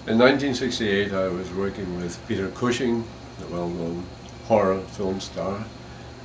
In 1968 I was working with Peter Cushing, the well-known horror film star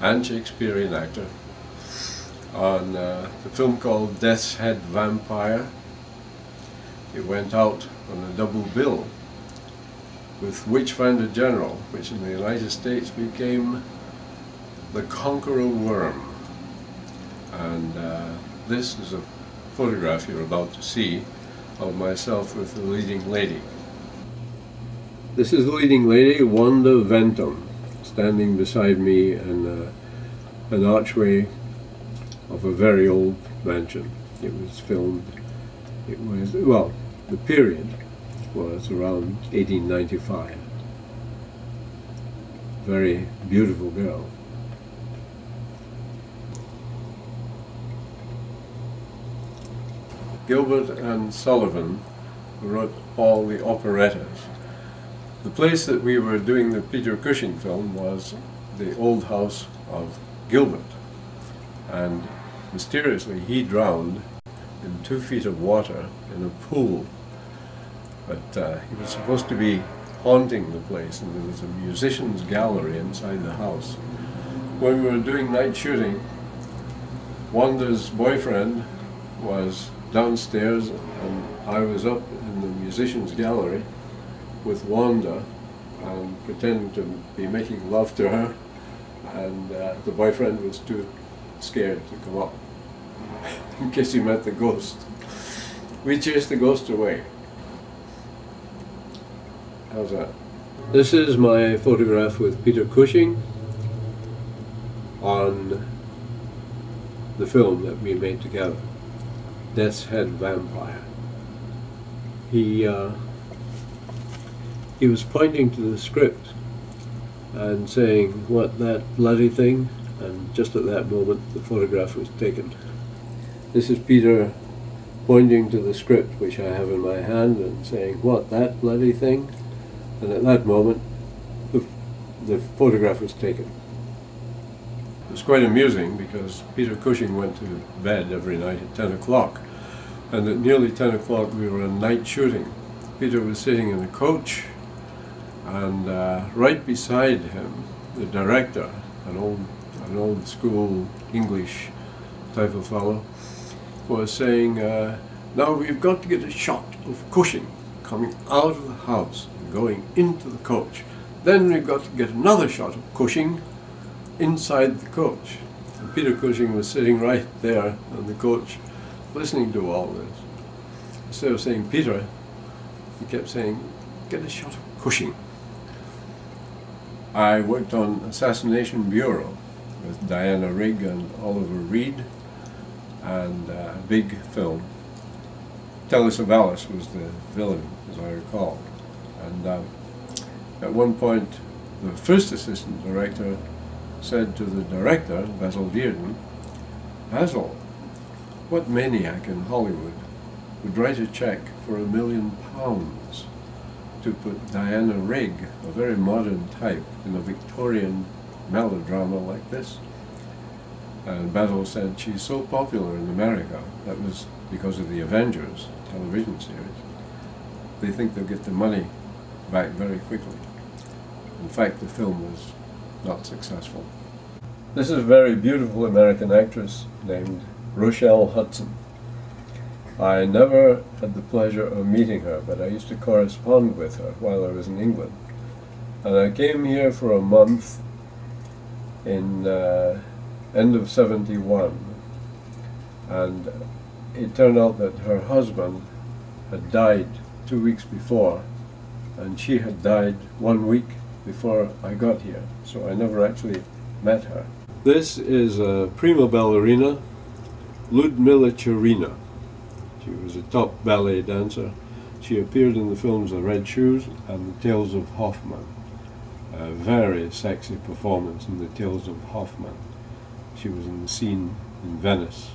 and Shakespearean actor, on the film called Death's Head Vampire. It went out on a double bill with Witchfinder General, which in the United States became The Conqueror Worm. And this is a photograph you're about to see of myself with the leading lady. This is the leading lady, Wanda Ventum, standing beside me in an archway of a very old mansion. It was filmed, well, the period was around 1895. Very beautiful girl. Gilbert and Sullivan wrote all the operettas. The place that we were doing the Peter Cushing film was the old house of Gilbert, and mysteriously he drowned in 2 feet of water in a pool. But he was supposed to be haunting the place, and there was a musician's gallery inside the house. When we were doing night shooting, Wanda's boyfriend was downstairs and I was up in the musician's gallery with Wanda and pretending to be making love to her, and the boyfriend was too scared to come up in case he met the ghost. We chased the ghost away. How's that? This is my photograph with Peter Cushing on the film that we made together, Death's Head Vampire. He was pointing to the script and saying, "What, that bloody thing?" And just at that moment the photograph was taken. This is Peter pointing to the script which I have in my hand and saying, "What, that bloody thing?" And at that moment the photograph was taken. It was quite amusing because Peter Cushing went to bed every night at 10 o'clock, and at nearly 10 o'clock we were on night shooting. Peter was sitting in a coach, and right beside him the director, an old school English type of fellow, was saying, "Now we've got to get a shot of Cushing coming out of the house and going into the coach. Then we've got to get another shot of Cushing inside the coach." And Peter Cushing was sitting right there in the coach listening to all this. Instead of saying Peter, he kept saying, "Get a shot of Cushing." I worked on Assassination Bureau with Diana Rigg and Oliver Reed, and a big film. Telly Savalas was the villain, as I recall. And at one point, the first assistant director said to the director, Basil Dearden, "Basil, what maniac in Hollywood would write a check for £1 million to put Diana Rigg, a very modern type, in a Victorian melodrama like this?" And Basil said, "She's so popular in America," that was because of the Avengers television series, "they think they'll get the money back very quickly." In fact, the film was not successful. This is a very beautiful American actress named Rochelle Hudson. I never had the pleasure of meeting her, but I used to correspond with her while I was in England. And I came here for a month in end of '71, and it turned out that her husband had died 2 weeks before, and she had died 1 week before I got here, so I never actually met her. This is a prima ballerina, Ludmila Cherina. She was a top ballet dancer. She appeared in the films The Red Shoes and The Tales of Hoffmann. A very sexy performance in The Tales of Hoffmann. She was in the scene in Venice.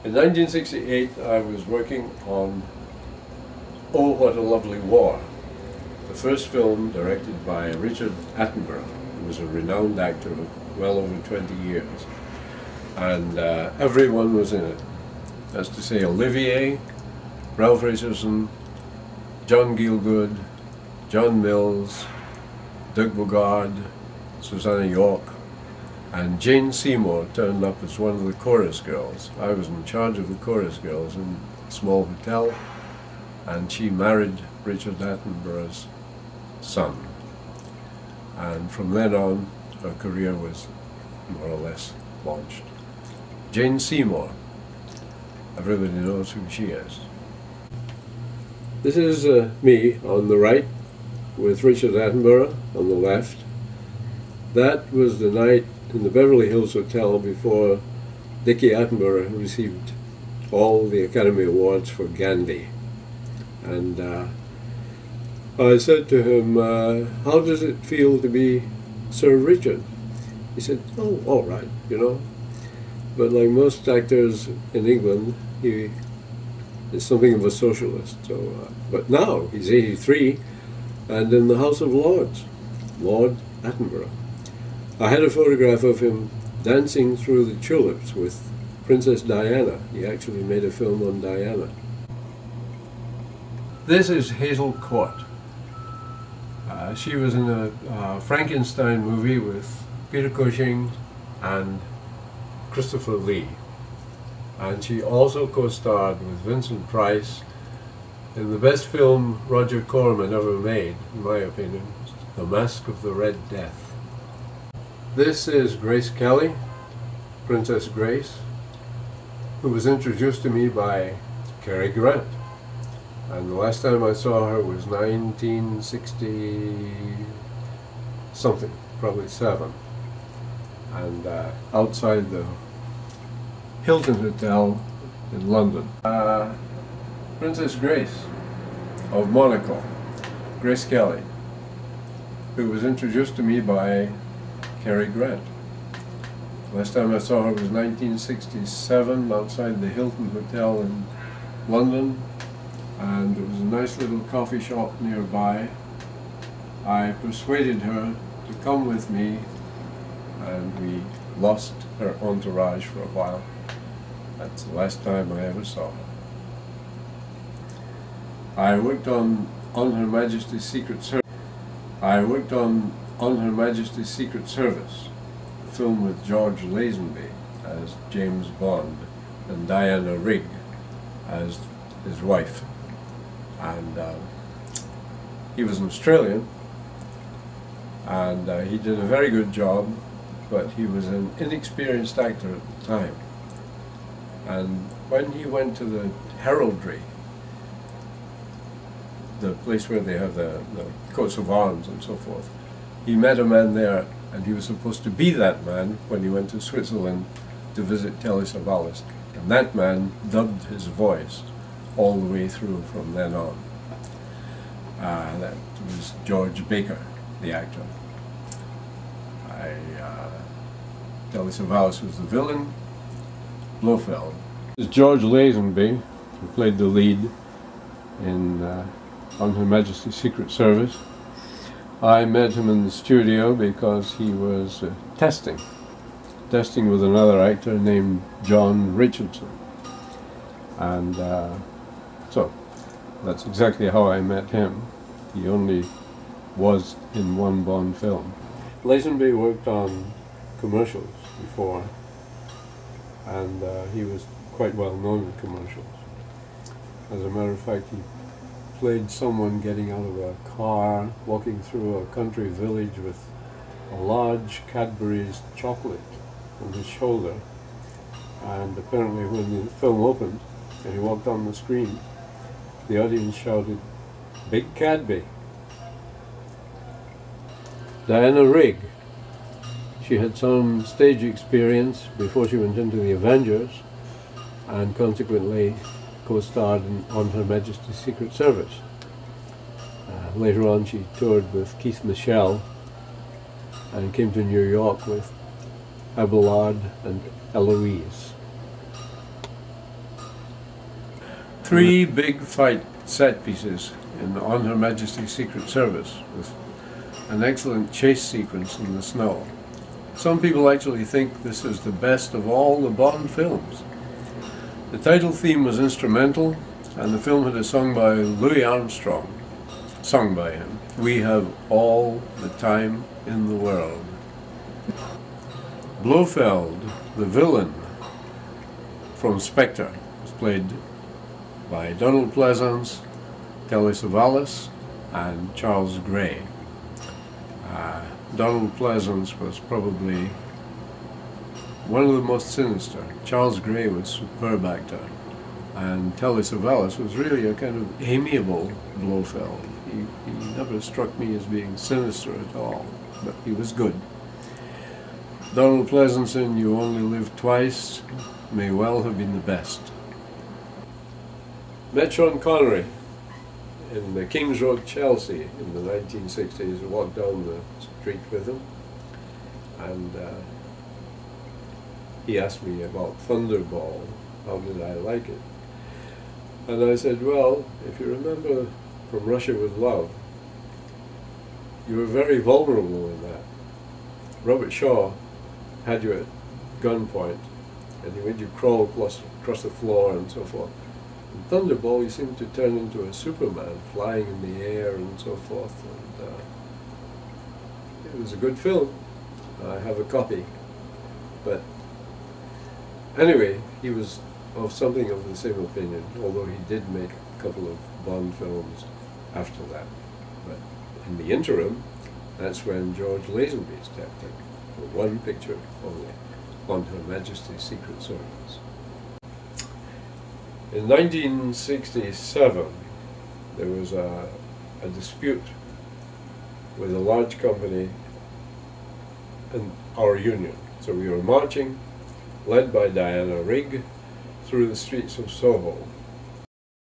In 1968 I was working on Oh, What a Lovely War, the first film directed by Richard Attenborough, who was a renowned actor of well over 20 years. And everyone was in it. That's to say, Olivier, Ralph Richardson, John Gielgud, John Mills, Doug Bogard, Susanna York, and Jane Seymour turned up as one of the chorus girls. I was in charge of the chorus girls in a small hotel, and she married Richard Attenborough's son. And from then on, her career was more or less launched. Jane Seymour. Everybody knows who she is. This is me on the right, with Richard Attenborough on the left. That was the night in the Beverly Hills Hotel before Dickie Attenborough received all the Academy Awards for Gandhi. And I said to him, how does it feel to be Sir Richard? He said, oh, all right, you know. But like most actors in England, he is something of a socialist. So, but now he's 83 and in the House of Lords, Lord Attenborough. I had a photograph of him dancing through the tulips with Princess Diana. He actually made a film on Diana. This is Hazel Court. She was in a Frankenstein movie with Peter Cushing and Christopher Lee. And she also co-starred with Vincent Price in the best film Roger Corman ever made, in my opinion, The Mask of the Red Death. This is Grace Kelly, Princess Grace, who was introduced to me by Cary Grant. And the last time I saw her was 1960 something, probably 7. And outside the Hilton Hotel in London. Princess Grace of Monaco, Grace Kelly, who was introduced to me by Cary Grant. Last time I saw her was 1967 outside the Hilton Hotel in London, and there was a nice little coffee shop nearby. I persuaded her to come with me, and we lost her entourage for a while. That's the last time I ever saw her. I worked on Her Majesty's Secret Service. Her Majesty's Secret Service, a film with George Lazenby as James Bond and Diana Rigg as his wife. And he was an Australian, and he did a very good job, but he was an inexperienced actor at the time. And when he went to the heraldry, the place where they have the coats of arms and so forth, he met a man there, and he was supposed to be that man when he went to Switzerland to visit Telly Savalas. And that man dubbed his voice all the way through from then on. That was George Baker, the actor. Telly Savalas was the villain, Blofeld. This is George Lazenby, who played the lead in On Her Majesty's Secret Service. I met him in the studio because he was testing with another actor named John Richardson. And so that's exactly how I met him. He only was in one Bond film. Lazenby worked on commercials before, and he was quite well known in commercials. As a matter of fact, he played someone getting out of a car, walking through a country village with a large Cadbury's chocolate on his shoulder. And apparently when the film opened and he walked on the screen, the audience shouted, "Big Cadby." Diana Rigg. She had some stage experience before she went into the Avengers, and consequently co-starred on Her Majesty's Secret Service. Later on she toured with Keith Michelle and came to New York with Abelard and Eloise. 3 big fight set pieces on Her Majesty's Secret Service with an excellent chase sequence in the snow. Some people actually think this is the best of all the Bond films. The title theme was instrumental, and the film had a song by Louis Armstrong, sung by him. We have all the time in the world. Blofeld, the villain from Spectre, was played by Donald Pleasance, Telly Savalas, and Charles Gray. Donald Pleasance was probably one of the most sinister. Charles Gray was a superb actor, and Telly Savalas was really a kind of amiable Blofeld. He never struck me as being sinister at all, but he was good. Donald Pleasance in You Only Live Twice may well have been the best. Met Sean Connery in the King's Road, Chelsea in the 1960s. I walked down the street with him, and he asked me about Thunderball, how did I like it? And I said, well, if you remember From Russia with Love, you were very vulnerable in that. Robert Shaw had you at gunpoint, and he made you crawl across the floor and so forth. In Thunderball, you seemed to turn into a Superman, flying in the air and so forth. And it was a good film. I have a copy. But anyway, he was of something of the same opinion, although he did make a couple of Bond films after that. But in the interim, that's when George Lazenby stepped in for one picture only, on Her Majesty's Secret Service. In 1967, there was a dispute with a large company and our union. So we were marching, led by Diana Rigg, through the streets of Soho.